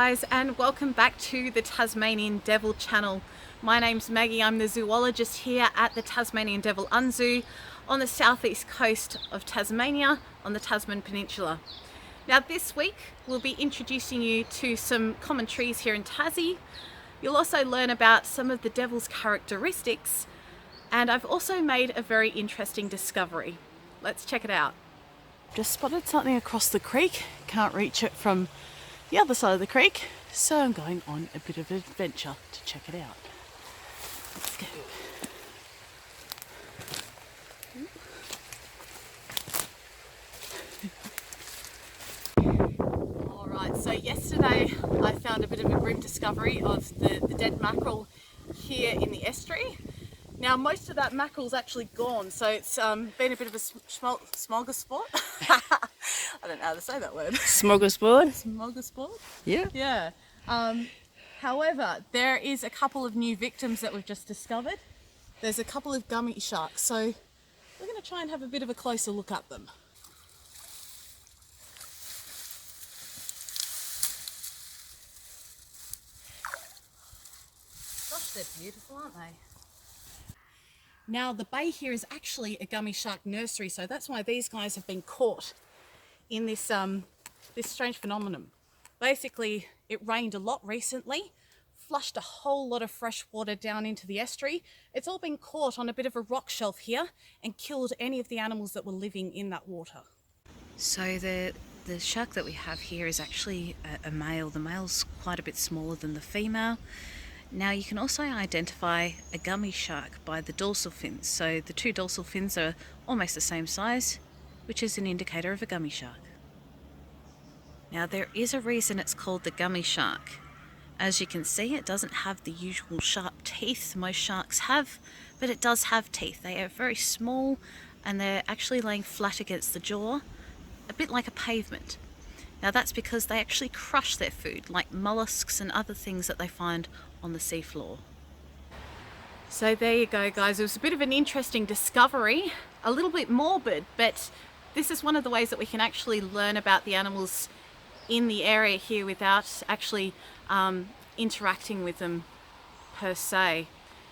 guys, and welcome back to the Tasmanian Devil channel. My name's Maggie, I'm the zoologist here at the Tasmanian Devil Unzoo on the southeast coast of Tasmania on the Tasman Peninsula. Now this week we'll be introducing you to some common trees here in Tassie. You'll also learn about some of the devil's characteristics, and I've also made a very interesting discovery. Let's check it out. Just spotted something across the creek, can't reach it from the other side of the creek, so I'm going on a bit of an adventure to check it out. Let's go. Alright, so yesterday I found a bit of a grim discovery of the dead mackerel here in the estuary. Now most of that mackerel's actually gone, so it's been a bit of a smorgasbord. I don't know how to say that word. Smorgasbord? Smorgasbord? Yeah. Yeah. However, there is a couple of new victims that we've just discovered. There's a couple of gummy sharks, so we're going to try and have a bit of a closer look at them. Gosh, they're beautiful, aren't they? Now the bay here is actually a gummy shark nursery, so that's why these guys have been caught in this this strange phenomenon. Basically, it rained a lot recently, flushed a whole lot of fresh water down into the estuary. It's all been caught on a bit of a rock shelf here and killed any of the animals that were living in that water. So the shark that we have here is actually a male. The male's quite a bit smaller than the female. Now you can also identify a gummy shark by the dorsal fins. So the two dorsal fins are almost the same size, which is an indicator of a gummy shark. Now there is a reason it's called the gummy shark. As you can see, it doesn't have the usual sharp teeth most sharks have, but it does have teeth. They are very small and they're actually laying flat against the jaw, a bit like a pavement. Now that's because they actually crush their food, like mollusks and other things that they find on the seafloor. So there you go, guys. It was a bit of an interesting discovery, a little bit morbid, but this is one of the ways that we can actually learn about the animals in the area here without actually interacting with them per se.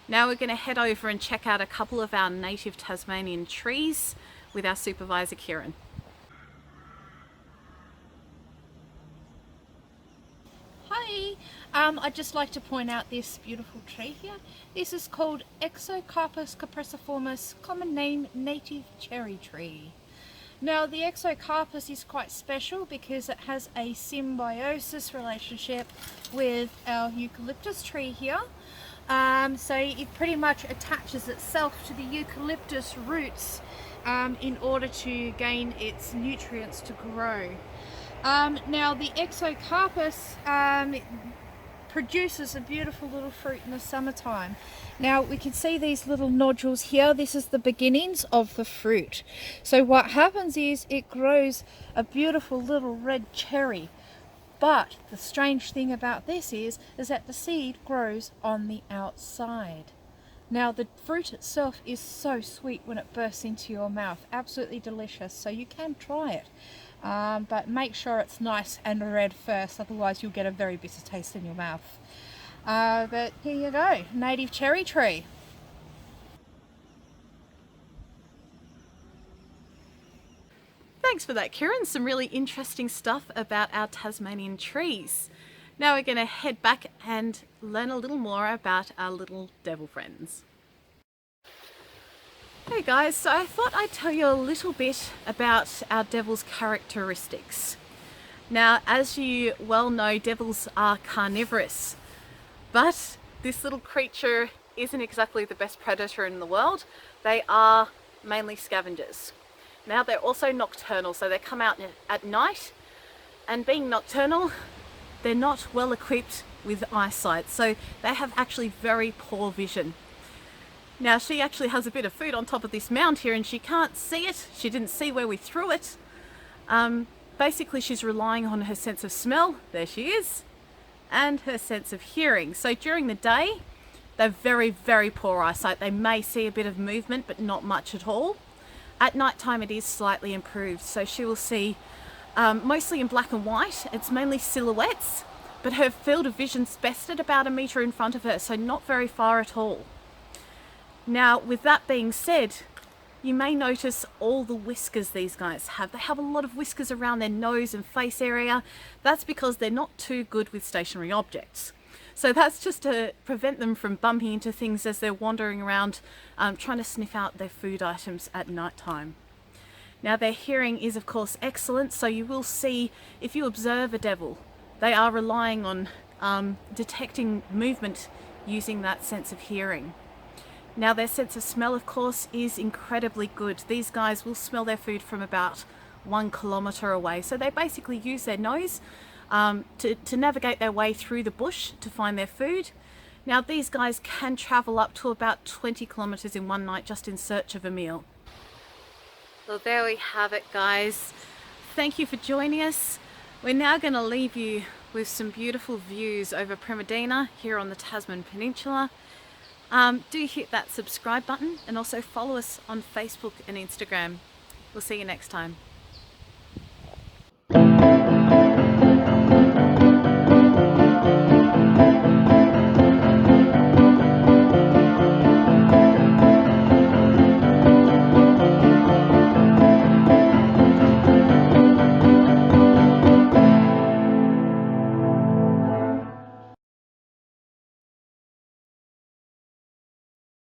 Now we're going to head over and check out a couple of our native Tasmanian trees with our supervisor Kyrren. Hi, I'd just like to point out this beautiful tree here. This is called Exocarpus capriciformis, common name native cherry tree. Now the Exocarpus is quite special because it has a symbiosis relationship with our eucalyptus tree here. So it pretty much attaches itself to the eucalyptus roots in order to gain its nutrients to grow. Now the Exocarpus produces a beautiful little fruit in the summertime. Now we can see these little nodules here. This is the beginnings of the fruit. So what happens is it grows a beautiful little red cherry. But the strange thing about this is that the seed grows on the outside. Now the fruit itself is so sweet when it bursts into your mouth, absolutely delicious, so you can try it. But make sure it's nice and red first, otherwise you'll get a very bitter taste in your mouth. But here you go, native cherry tree. Thanks for that, Kyrren. Some really interesting stuff about our Tasmanian trees. Now we're going to head back and learn a little more about our little devil friends. Hey guys, so I thought I'd tell you a little bit about our devil's characteristics. Now, as you well know, devils are carnivorous, but this little creature isn't exactly the best predator in the world. They are mainly scavengers. Now they're also nocturnal, so they come out at night, and being nocturnal, they're not well equipped with eyesight, so they have actually very poor vision. Now she actually has a bit of food on top of this mound here and she can't see it. She didn't see where we threw it. Basically she's relying on her sense of smell, there she is, and her sense of hearing. So during the day, they're very, very poor eyesight. They may see a bit of movement, but not much at all. At night time it is slightly improved, so she will see mostly in black and white. It's mainly silhouettes, but her field of vision's best at about a metre in front of her, so not very far at all. Now, with that being said, you may notice all the whiskers these guys have. They have a lot of whiskers around their nose and face area. That's because they're not too good with stationary objects. So that's just to prevent them from bumping into things as they're wandering around, trying to sniff out their food items at night time. Now, their hearing is of course excellent, so you will see if you observe a devil, they are relying on detecting movement using that sense of hearing. Now, their sense of smell, of course, is incredibly good. These guys will smell their food from about 1 kilometre away. So they basically use their nose to navigate their way through the bush to find their food. Now, these guys can travel up to about 20 kilometres in one night just in search of a meal. Well, there we have it, guys. Thank you for joining us. We're now going to leave you with some beautiful views over Primadina here on the Tasman Peninsula. Do hit that subscribe button and also follow us on Facebook and Instagram. We'll see you next time.